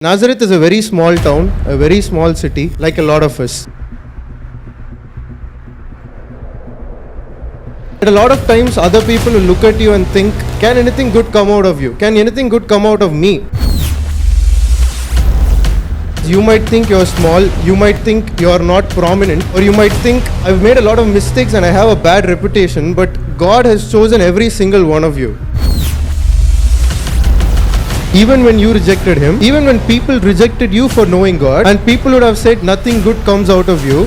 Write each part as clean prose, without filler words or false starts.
Nazareth is a very small town, a very small city, like a lot of us. But a lot of times other people will look at you and think, can anything good come out of you? Can anything good come out of me? You might think you're small, you might think you're not prominent, or you might think, I've made a lot of mistakes and I have a bad reputation, but God has chosen every single one of you. Even when you rejected Him, even when people rejected you for knowing God, and people would have said nothing good comes out of you,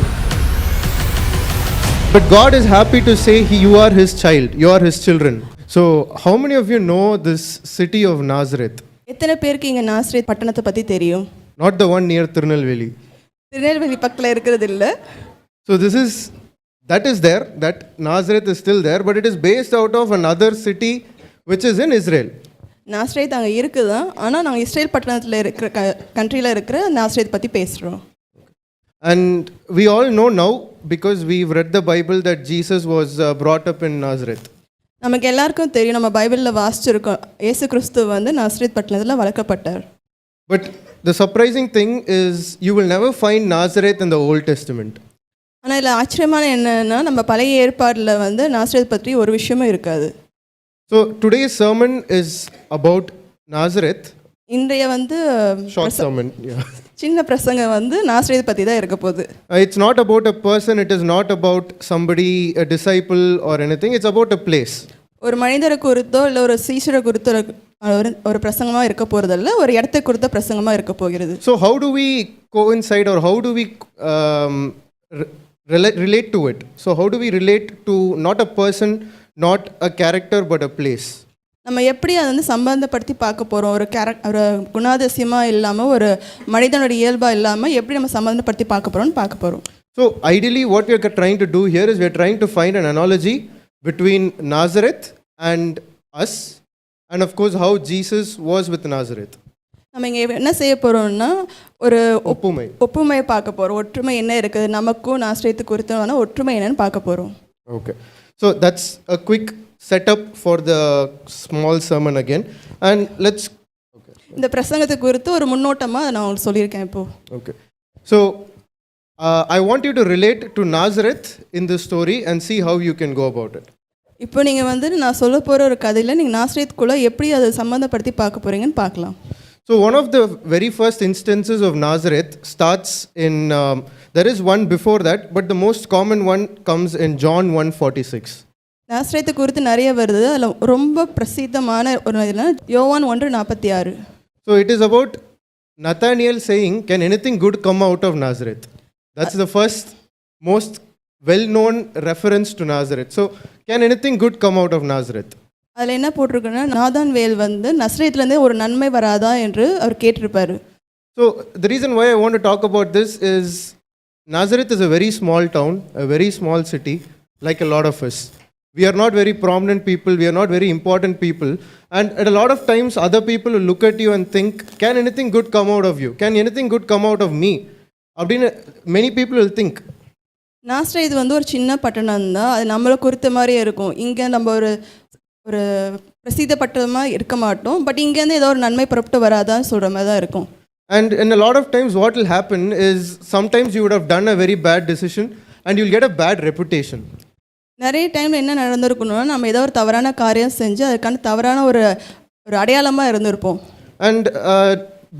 but God is happy to say you are His child, you are His children. So, how many of you know this city of Nazareth? எத்தனை பேருக்கு இங்க நாசரேத் பட்டணத்தை பத்தி தெரியும்? Not the one near Tirunelveli. Tirunelveli பக்கத்துல இருக்கிறது இல்ல. So that is there, that Nazareth is still there, but it is based out of another city which is in Israel. Nazareth அங்க இருக்குதான், ஆனா நாங்க இஸ்ரேல் பட்டணத்துல இருக்கிற கண்ட்ரில இருக்கிற நாசரேத் பத்தி பேசுறோம். And we all know now, because we've read the Bible, that Jesus was brought up in Nazareth. நமக்கு எல்லாருக்கும் தெரியும், நம்ம பைபிள்ல வாசிச்சிருக்கோம், இயேசு கிறிஸ்து வந்து நாசரேத் பட்டணத்துல வளர்க்கப்பட்டார். But the surprising thing is you will never find Nazareth in the Old Testament. ஆனா இதுல ஆச்சரியமான என்னன்னா, நம்ம பழைய ஏற்பாடுல வந்து நாசரேத் பற்றி ஒரு விஷயமும் இருக்காது. So today's sermon is about Nazareth. இன்றைய வந்து short sermon, yeah. சின்ன பிரசங்கம் வந்து நாசரேத் பத்தி தான் இருக்க போகுது. It's not about a person, it is not about somebody, a disciple or anything, it's about a place. ஒரு மனிதரை குறித்தோ இல்லை ஒரு சீஷரை குறித்தோ ஒரு பிரசங்கமாக இருக்க போகிறதில்ல, ஒரு இடத்தை குறித்த பிரசங்கமாக இருக்க போகிறது. So how do we coincide, or how do we relate to it? So how do we relate to not a person, not a character, but a place? நம்ம எப்படி அதை வந்து சம்பந்தப்படுத்தி பார்க்க போகிறோம்? ஒரு குணாதிசயமாக இல்லாமல், ஒரு மனிதனுடைய இயல்பாக இல்லாமல் எப்படி நம்ம சம்பந்தப்படுத்தி பார்க்க போகிறோம்னு பார்க்க போகிறோம். So ideally what we are trying to do here is we are trying to find an analogy between Nazareth and us, and of course how Jesus was with Nazareth. நம்ம இங்கே என்ன செய்ய போகிறோம்னா, ஒரு ஒப்புமையை பார்க்க போகிறோம். ஒற்றுமை என்ன இருக்குது நமக்கும் நாசரேத்து குறித்தான ஒற்றுமை என்னன்னு பார்க்க போகிறோம். Okay, so that's a quick setup for the small sermon again, and let's இந்த பிரசங்கத்தை குறித்து ஒரு முன்னோட்டமாக நான் உங்களுக்கு சொல்லியிருக்கேன் இப்போ. Okay, so I want you to relate to Nazareth in this story and see how you can go about it. இப்போ நீங்கள் வந்து நான் சொல்ல போகிற ஒரு கதையில் நீங்கள் நாசரேத்துக்குள்ளே எப்படி அதை சம்மந்தப்படுத்தி பார்க்க போகிறீங்கன்னு பார்க்கலாம். So one of the very first instances of Nazareth starts in, there is one before that, but the most common one comes in John 1:46. நாசரேத்து குறித்து நிறைய வருது, அதில் ரொம்ப பிரசித்தமான ஒரு யோவான் 1:46. So it is about Nathanael saying, can anything good come out of Nazareth? That's the first most well-known reference to Nazareth. So, can anything good come out of Nazareth? அதில் என்ன போட்டிருக்குன்னா, நாதான்வேல் வந்து நஸ்ரேத்லேருந்தே ஒரு நன்மை வராதா என்று அவர் கேட்டிருப்பார். So, the reason why I want to talk about this is Nazareth is a very small town, a very small city, like a lot of us. We are not very prominent people, we are not very important people, and at a lot of times other people will look at you and think, can anything good come out of you? Can anything good come out of me? Many people will think. Nazareth வந்து ஒரு சின்ன பட்டணம் தான், அது நம்மளை குறித்த மாதிரியே இருக்கும். இங்கே நம்ம ஒரு பிரசித்தப்பட்டமாக இருக்க மாட்டோம், பட் இங்கேருந்து ஏதோ ஒரு நன்மை புறப்பட்டு வராதான்னு சொல்கிற மாதிரி தான் இருக்கும். And in a lot of times what will happen is sometimes you would have done a very bad decision and you'll get a bad reputation. நிறைய டைமில் என்ன நடந்திருக்கணும்னா, நம்ம ஏதோ ஒரு தவறான காரியம் செஞ்சு அதுக்கான தவறான ஒரு அடையாளமாக இருந்திருப்போம். And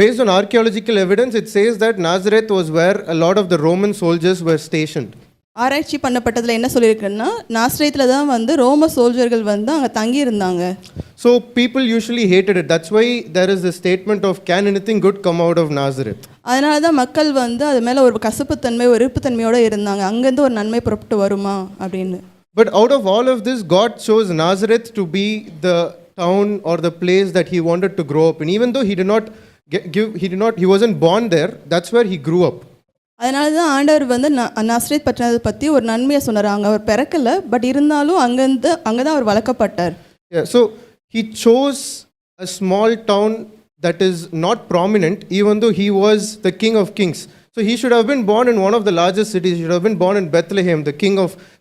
based on archaeological evidence, it says that Nazareth was where a lot of the Roman soldiers were stationed. ஆராய்ச்சி பண்ணப்பட்டதில் என்ன சொல்லியிருக்குன்னா, நாசரேத்தில் தான் வந்து ரோம சோல்ஜர்கள் வந்து அங்கே தங்கி இருந்தாங்க. So people usually hated it. That's why there is the statement of, can anything good come out of Nazareth? அதனால தான் மக்கள் வந்து அது மேலே ஒரு கசப்புத்தன்மை, ஒரு இருப்புத்தன்மையோடு இருந்தாங்க. அங்கேருந்து ஒரு நன்மை புறப்பட்டு வருமா அப்படின்னு. But out of all of this, God chose Nazareth to be the town or the place that He wanted to grow up in. Even though He wasn't born there, that's where He grew up. அதனால தான் ஆண்டவர் வந்து நாசரேத் பட்டணத்தை பற்றி ஒரு நன்மையை சொன்னார். அங்கே அவர் பிறக்கலை, பட் இருந்தாலும் அங்கே தான் அவர் வளர்க்கப்பட்டார். Yeah, so He chose a small town that is not prominent, even though He was the King of Kings. So He should have been born in one of the largest cities. He should have been born in Bethlehem, the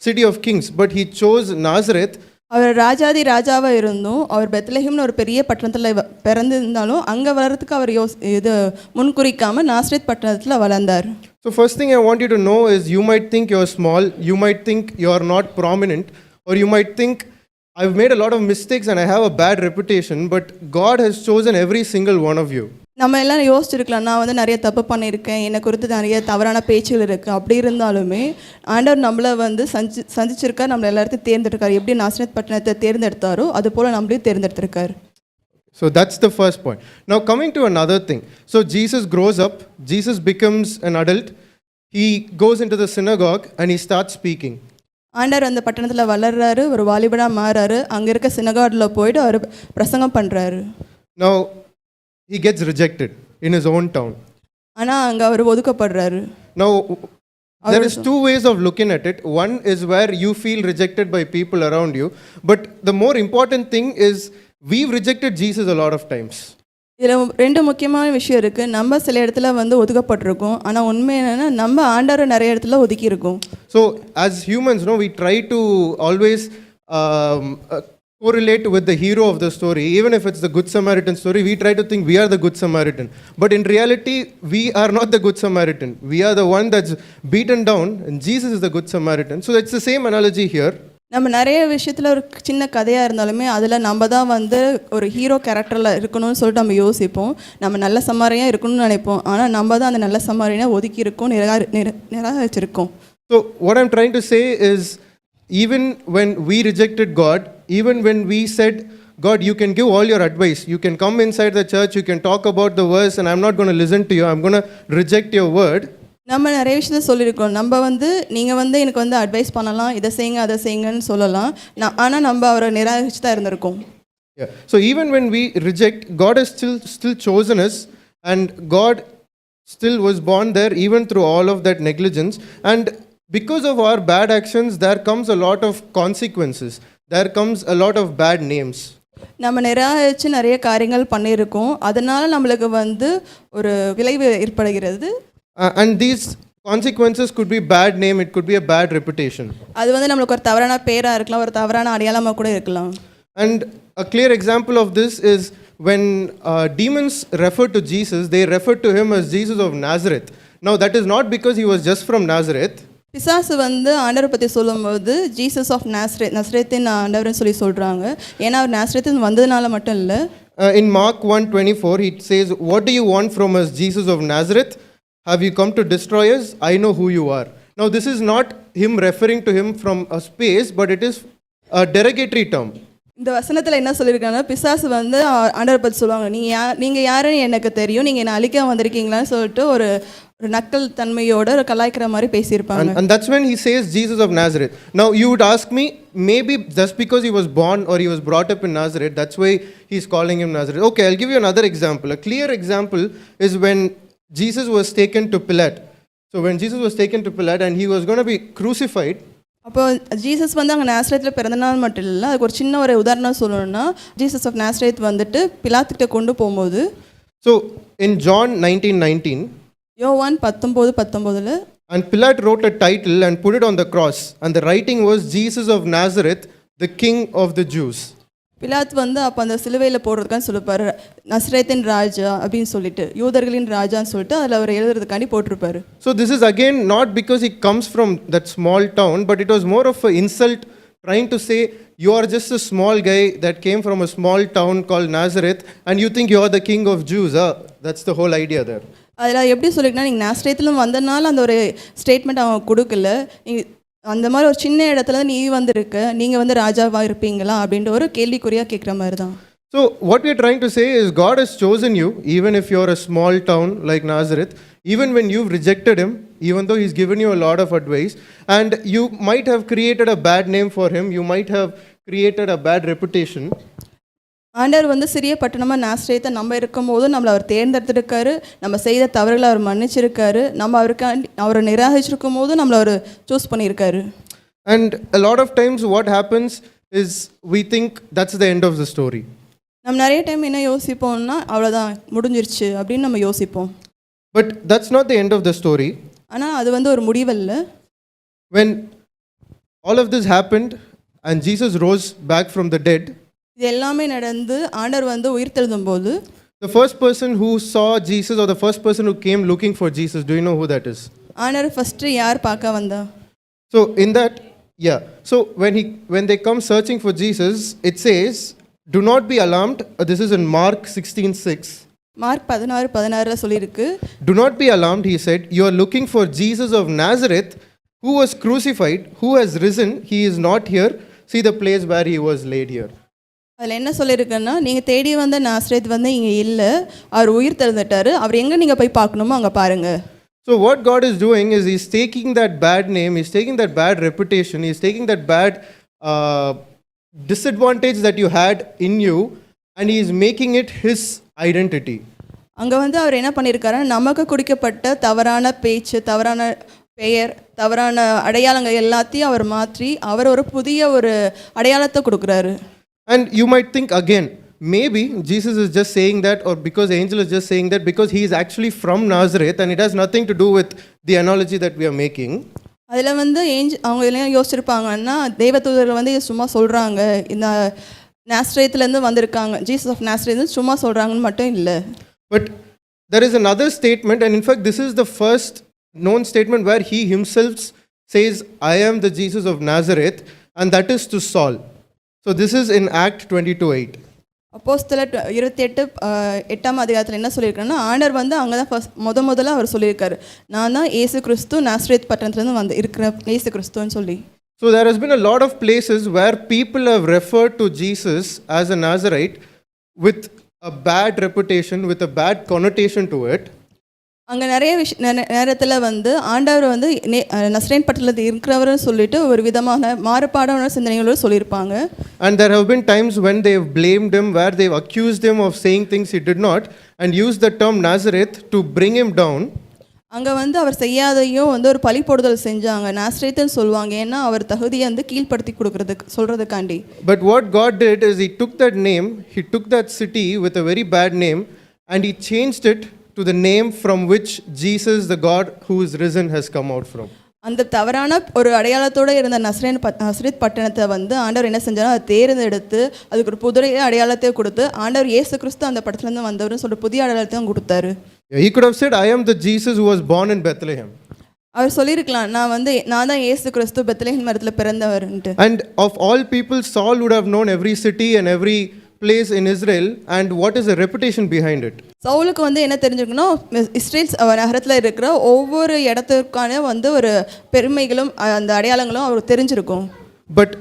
city of kings. But He chose Nazareth, அவர் ராஜாதி ராஜாவாக இருந்தும் அவர் பெத்லஹேம்னு ஒரு பெரிய பட்டணத்தில் பிறந்திருந்தாலும் அங்கே வளர்றதுக்கு அவர் இது முன்குறிக்காமல் நாசரேத் பட்டணத்தில் வளர்ந்தார். So first thing I want you to know is you might think you're small, you might think you're not prominent, or you might think I've made a lot of mistakes and I have a bad reputation, but God has chosen every single one of you. நம்ம எல்லாம் யோசிச்சிருக்கலாம், நான் வந்து நிறைய தப்பு பண்ணியிருக்கேன், என்னை குறித்து நிறைய தவறான பேச்சுகள் இருக்குது. அப்படி இருந்தாலுமே ஆண்டவர் நம்மளை வந்து சந்திச்சிருக்கார், நம்மளை எல்லாத்தையும் தேர்ந்தெடுக்கார். எப்படி நாசரேத் பட்டணத்தை தேர்ந்தெடுத்தாரோ அது போல் நம்மளையும் தேர்ந்தெடுத்திருக்கார். So that's the first point. Now coming to another thing. So Jesus grows up, Jesus becomes an adult, he goes into the synagogue and he starts speaking. ஆண்டவர் அந்த பட்டணத்தில் வளர்றாரு, ஒரு வாலிபனாக மாறாரு, அங்கே இருக்க சினகாடில் போயிட்டு அவர் பிரசங்கம் பண்ணுறாரு. Now he gets rejected in his own town. ஆனால் அங்கே அவர் ஒதுக்கப்படுறாரு. Now there is two ways of looking at it. One is where you feel rejected by people around you, but the more important thing is we've rejected Jesus a lot of times. இதில் ரெண்டு முக்கியமான விஷயம் இருக்குது. நம்ம சில இடத்துல வந்து ஒதுக்கப்பட்டிருக்கோம், ஆனால் உண்மை என்னென்னா நம்ம ஆண்டவரை நிறைய இடத்துல ஒதுக்கியிருக்கோம். So as humans, we try to always correlate with the hero of the story. Even if it's the Good Samaritan story, we try to think we are the Good Samaritan. But in reality, we are not the Good Samaritan. We are the one that's beaten down, and Jesus is the Good Samaritan. So it's the same analogy here. நம்ம நிறைய விஷயத்தில் ஒரு சின்ன கதையாக இருந்தாலுமே அதில் நம்ம தான் வந்து ஒரு ஹீரோ கேரக்டரில் இருக்கணும்னு சொல்லிட்டு நம்ம யோசிப்போம். நம்ம நல்ல சமாரியாக இருக்கணும்னு நினைப்போம், ஆனால் நம்ம தான் அந்த நல்ல சமாரியை ஒதுக்கி இருக்கோம், நிராகரிச்சிருக்கோம். So what I'm trying to say is, even when we rejected God, even when we said, God, you can give all your advice, you can come inside the church, you can talk about the verse, and I'm not going to listen to you, I'm going to reject your word. நம்ம நிறைய விஷயத்த சொல்லியிருக்கோம். நம்ம வந்து நீங்கள் வந்து எனக்கு வந்து அட்வைஸ் பண்ணலாம், இதை செய்யுங்க அதை செய்யுங்கன்னு சொல்லலாம், ஆனால் நம்ம அவரை நிராகரிச்சு தான் இருந்திருக்கோம். Yeah. So even when we reject, God has still chosen us, and God still was born there even through all of that negligence. And because of our bad actions, there comes a lot of consequences. There comes a lot of bad names. நம்ம நிராகரித்து நிறைய காரியங்கள் பண்ணியிருக்கோம், அதனால் நம்மளுக்கு வந்து ஒரு விளைவு ஏற்படுகிறது. And these consequences could be bad name, it could be a bad reputation. அது வந்து நம்மளுக்கு ஒரு தவறான பேராக இருக்கலாம், ஒரு தவறான அடையாளமாக கூட இருக்கலாம். And a clear example of this is when demons refer to Jesus, they refer to him as Jesus of Nazareth. Now that is not because he was just from Nazareth. பிசாசு வந்து ஆண்டவரை பற்றி சொல்லும்போது ஜீசஸ் ஆஃப் நஸ்ரேத்தின் ஆண்டவர்னு சொல்லி சொல்கிறாங்க. ஏன்னா அவர் நாசரேத்தின் வந்ததுனால மட்டும் இல்லை. In Mark 1:24 he says, what do you want from us, Jesus of Nazareth? Have you come to destroy us? I know who you are. Now this is not him referring to him from a space, but it is a derogatory term. இந்த வசனத்தில் என்ன சொல்லியிருக்காங்கன்னா, பிசாசு வந்து ஆண்டவரை பற்றி சொல்லுவாங்க, நீங்கள் யாருன்னு எனக்கு தெரியும், நீங்கள் என்னை அழிக்க வந்திருக்கீங்களான்னு சொல்லிட்டு ஒரு நக்கல் தன்மையோட ஒரு கலாய்க்கிற மாதிரி பேசியிருப்பாங்க. And that's when he says Jesus of Nazareth. Now you would ask me, maybe just because he was born or he was brought up in Nazareth, that's why he's calling him Nazareth. Okay, I'll give you another example. A clear example is when Jesus was taken to Pilate. So when Jesus was taken to Pilate and he was going to be crucified. அப்போ Jesus வந்து அங்கே நாசரேத்தில் பிறந்தனால் மட்டும் இல்லை, அதுக்கு ஒரு சின்ன ஒரு உதாரணம் சொல்லணும்னா, ஜீசஸ் ஆஃப் நாசரேத் வந்துட்டு பிலாத்துக்கிட்ட கொண்டு போகும்போது, So in John 19:19, யோவான் 19:19, and Pilate wrote a title and put it on the cross, and the writing was Jesus of Nazareth, the King of the Jews. Pilate வந்து அப்போ அந்த சிலுவையில் போடுறதுக்கான்னு சொல்லிப்பார், நஸ்ரேத்தின் ராஜா அப்படின்னு சொல்லிட்டு, யூதர்களின் ராஜான்னு சொல்லிட்டு அதில் அவர் எழுதுறதுக்காண்டி போட்டிருப்பாரு. So this is again not because he comes from that small town, but it was more of an insult, trying to say you are just a small guy that came from a small town called Nazareth and you think you are the king of Jews. That's the whole idea there. அதில் எப்படி சொல்லிங்கன்னா, நீங்கள் நாசரேத்திலும் வந்தனால அந்த ஒரு statement அவங்க கொடுக்கல, அந்த மாதிரி ஒரு சின்ன இடத்துல நீ வந்திருக்க, நீங்கள் வந்து ராஜாவாக இருப்பீங்களா அப்படின்ற ஒரு கேள்விக்குறியாக கேட்குற மாதிரி தான். So what we are trying to say is God has chosen you, even if you are a small town like Nazareth, even when you've rejected him, even though he's given you a lot of advice, and you might have created a bad name for him, you might have created a bad reputation. ஆண்டவர் வந்து சிறிய பட்டணமாக நாசரேத்தை நம்ம இருக்கும் போது நம்மளை அவர் தேர்ந்தெடுத்திருக்காரு, நம்ம செய்த தவறுகளை அவர் மன்னிச்சிருக்காரு, நம்ம அவரை நிராகரிச்சிருக்கும் போது நம்மளை அவர் சூஸ் பண்ணியிருக்காரு. And a lot of times what happens is we think that's the end of the story. நம்ம நிறைய டைம் என்ன யோசிப்போம்னா, அவ்வளோதான் முடிஞ்சிருச்சு அப்படின்னு நம்ம யோசிப்போம். But that's not the end of the story. ஆனால் அது வந்து ஒரு முடிவல்ல. When all of this happened, and Jesus rose back from the dead, இது எல்லாமே நடந்து ஆண்டவர் வந்து உயிர்த்தெழுதும் போது the first person who saw Jesus, or the first person who came looking for Jesus, do you know who that is? ஆண்டவர் first யார் பார்க்க வந்தா? So in that, yeah. So when they come searching for Jesus, it says, do not be alarmed. This is in Mark 16:6. Mark 16:16 சொல்லியிருக்கு. Do not be alarmed, he said. You are looking for Jesus of Nazareth, who was crucified, who has risen. He is not here. See the place where he was laid here. அதில் என்ன சொல்லியிருக்குன்னா, நீங்கள் தேடி வந்த நாசரேத் வந்து இங்கே இல்லை, அவர் உயிர் தெழுந்துட்டாரு, அவர் எங்கே நீங்கள் போய் பார்க்கணுமோ அங்கே பாருங்கள். So what God is doing is he's taking that bad name, he's taking that bad reputation, he's taking that bad disadvantage that you had in you, and he is making it his identity. அங்கே வந்து அவர் என்ன பண்ணியிருக்காருன்னா, நமக்கு குடிக்கப்பட்ட தவறான பேச்சு, தவறான பெயர், தவறான அடையாளங்கள் எல்லாத்தையும் அவர் மாற்றி அவர் ஒரு புதிய ஒரு அடையாளத்தை கொடுக்குறாரு. And you might think again, maybe Jesus is just saying that, or because the angel is just saying that because he is actually from Nazareth and it has nothing to do with the analogy that we are making. அதில் வந்து அவங்க எல்லாம் யோசிச்சிருப்பாங்கன்னா, தேவதூதர்கள் வந்து சும்மா சொல்கிறாங்க, இந்த நாசரேத்துலேருந்து வந்திருக்காங்க, ஜீசஸ் ஆஃப் நாசரேத் சும்மா சொல்கிறாங்கன்னு மட்டும் இல்லை. But there is another statement, and in fact this is the first known statement where he himself says, I am the Jesus of Nazareth, and that is to Saul. So this is in Act 22:8. அப்போஸ்தலர் 28 அதிகாரத்தில் என்ன சொல்லியிருக்காருன்னா, ஆண்டவர் வந்து அங்கே தான் முதல்ல அவர் சொல்லியிருக்காரு, நான் தான் இயேசு கிறிஸ்து நாசரேத் பட்டணத்துலேருந்து வந்து இருக்கிற இயேசு கிறிஸ்துன்னு சொல்லி. So there has been a lot of places where people have referred to Jesus as a Nazarite with a bad reputation, with a bad connotation to it. அங்கே நிறைய நேரத்தில் வந்து ஆண்டவர் வந்து நசரேன் பட்டணத்தில் இருக்கிறவர்னு சொல்லிட்டு ஒரு விதமான மாறுபாடான சிந்தனைகளோடு சொல்லியிருப்பாங்க. And there have been times when they have blamed him, where they have accused him of saying things he did not, and used the term Nazareth to bring him down. அங்கே வந்து அவர் செய்யாதையும் வந்து ஒரு பழி போடுதல் செஞ்சாங்க, நாசரேத்துன்னு சொல்லுவாங்க, ஏன்னா அவர் தகுதியை வந்து கீழ்ப்படுத்தி கொடுக்கறதுக்கு சொல்கிறதுக்காண்டி. But what God did is he took that name, he took that city with a very bad name, and he changed it to the name from which Jesus, the God who is risen, has come out from. அந்த தவறான ஒரு அடையாளத்தோடு இருந்த நசரேத் பட்டணத்தை வந்து ஆண்டவர் என்ன செஞ்சாலும் அதை தேர்ந்தெடுத்து அதுக்கு ஒரு புதிய அடையாளத்தை கொடுத்து, ஆண்டவர் இயேசு கிறிஸ்து அந்த பட்டணத்துலேருந்து வந்தவர்னு சொல்லிட்டு புதிய அடையாளத்தை கொடுத்தாரு. He could have said, I am the Jesus who was born in Bethlehem. அவர் சொல்லியிருக்கலாம், நான் தான் இயேசு கிறிஸ்து பெத்லகேம் மரத்தில் பிறந்தவர்ன்ட்டு. And of all people, Saul would have known every city and every place in Israel, and what is the reputation behind it? சவுலுக்கு வந்து என்ன தெரிஞ்சிருக்கணும், Israel நகரத்தில் இருக்கிற ஒவ்வொரு இடத்துக்கான வந்து ஒரு பெருமைகளும் அந்த அடையாளங்களும் அவருக்கு தெரிஞ்சிருக்கும். But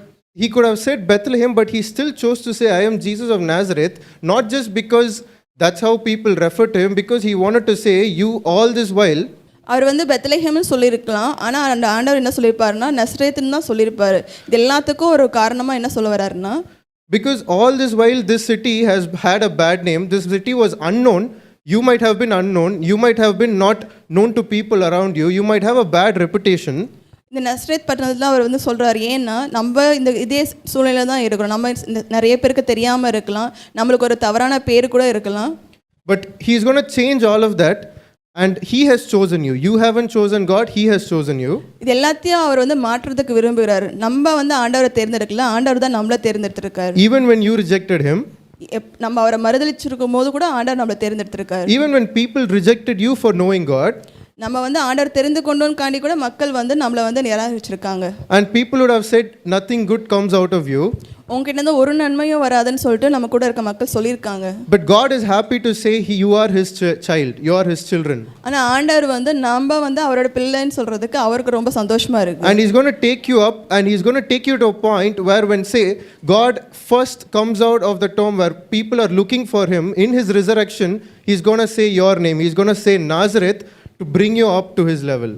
he could have said Bethlehem, but he still chose to say, I am Jesus of Nazareth, not just because that's how people refer to him, because he wanted to say, you all this while. அவர் வந்து பெத்லகேம்னு சொல்லியிருக்கலாம், ஆனால் அந்த ஆண்டவர் என்ன சொல்லியிருப்பாருன்னா நசரேத்துன்னு தான் சொல்லியிருப்பாரு. இது எல்லாத்துக்கும் ஒரு காரணமாக என்ன சொல்ல வர்றாருன்னா, because all this while this city has had a bad name, this city was unknown, you might have been unknown, you might have been not known to people around you, you might have a bad reputation. இந்த நசரேத் பட்டணத்தில் அவர் வந்து சொல்கிறார், ஏன்னா நம்ம இந்த இதே சூழ்நிலை தான் இருக்கிறோம், நம்ம நிறைய பேருக்கு தெரியாமல் இருக்கலாம், நம்மளுக்கு ஒரு தவறான பேர் கூட இருக்கலாம். But he is going to change all of that, and he has chosen you. You haven't chosen God, he has chosen you. இது எல்லாத்தையும் அவர் வந்து மாற்றுறதுக்கு விரும்புகிறார். நம்ம வந்து ஆண்டவரை தேர்ந்தெடுக்கல, ஆண்டவர் தான் நம்மளை தேர்ந்தெடுத்திருக்காரு. Even when you rejected him, நம்ம அவரை மறுதலிச்சிருக்கும் போது கூட ஆண்டவர் நம்மளை தேர்ந்தெடுத்திருக்காரு. even when people rejected you for knowing God, நம்ம வந்து ஆண்டவர் தெரிந்து கொண்டோன்காண்டி கூட மக்கள் வந்து நம்மளை வந்து நிராகரிச்சிருக்காங்க. and people would have said nothing good comes out of you, உங்ககிட்ட இருந்து ஒரு நன்மையும் வராதுன்னு சொல்லிட்டு நம்ம கூட இருக்க மக்கள் சொல்லியிருக்காங்க. but God is happy to say you are his child, you are his children. ஆனால் ஆண்டவர் வந்து நம்ம வந்து அவரோட பிள்ளைன்னு சொல்றதுக்கு அவருக்கு ரொம்ப சந்தோஷமா இருக்கு. And he's going to take you up, and he's going to take you to a point where when say God first comes out of the tomb where people are looking for him, in his resurrection he's going to say your name, he's going to say Nazareth, to bring you up to his level.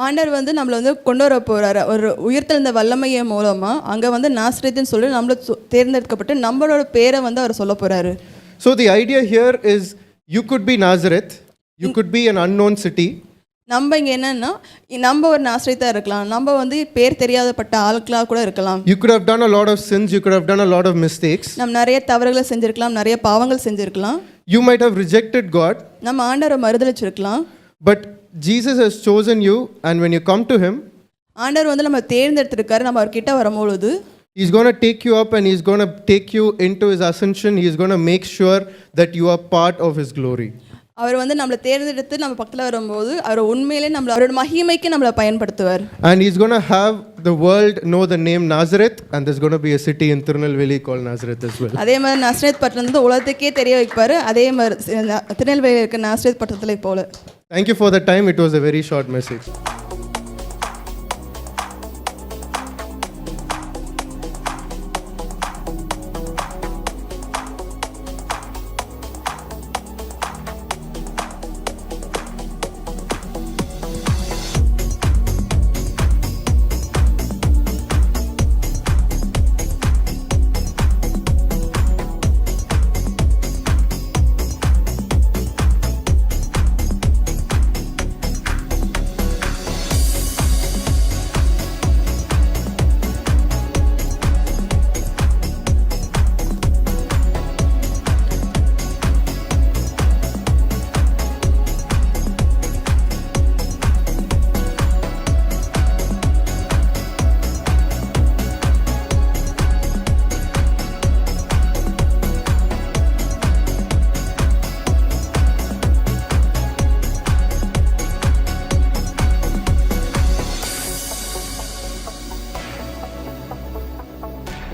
ஆண்டவர் வந்து நம்மளை வந்து கொண்டு வர போகிறாரு ஒரு உயிர்த்தெழுந்த வல்லமையை மூலமாக. அங்கே வந்து நாசரேத்துன்னு சொல்லி நம்மளை தேர்ந்தெடுக்கப்பட்டு நம்மளோட பேரை வந்து அவர் சொல்ல போகிறாரு. So the idea here is you could be Nazareth, you could be an unknown city. நம்ம இங்கே என்னன்னா, நம்ம ஒரு நாசரேத்தாக இருக்கலாம், நம்ம வந்து பேர் தெரியாதப்பட்ட ஆட்களாக கூட இருக்கலாம். You could have done a lot of sins, you could have done a lot of mistakes. நம்ம நிறைய தவறுகளை செஞ்சுருக்கலாம், நிறைய பாவங்கள் செஞ்சுருக்கலாம். You might have rejected God. நம்ம ஆண்டவரை மறுதலிச்சிருக்கலாம். But Jesus has chosen you, and when you come to him, ஆண்டவர் வந்து நம்ம தேர்ந்தெடுத்திருக்காரு. நம்ம அவர்கிட்ட வரும்பொழுது, He's going to take you up and He's going to take you into His ascension. He's going to make sure that you are part of His glory. அவர் வந்து நம்மளை தேர்ந்தெடுத்து நம்ம பக்கத்தில் வரும்போது அவர் உண்மையிலே நம்மளை அவரோட மகிமைக்கு நம்மளை பயன்படுத்துவார். And He's going to have the world know the name Nazareth, and there's going to be a city in Tirunelveli called Nazareth as well. அதே மாதிரி நாசரேத் பட்டணத்தை உலகத்துக்கே தெரிய வைப்பார். அதே மாதிரி திருநெல்வேலியில் இருக்க நாசரேத் பட்டணத்தில் போல. Thank you for the time. It was a very short message.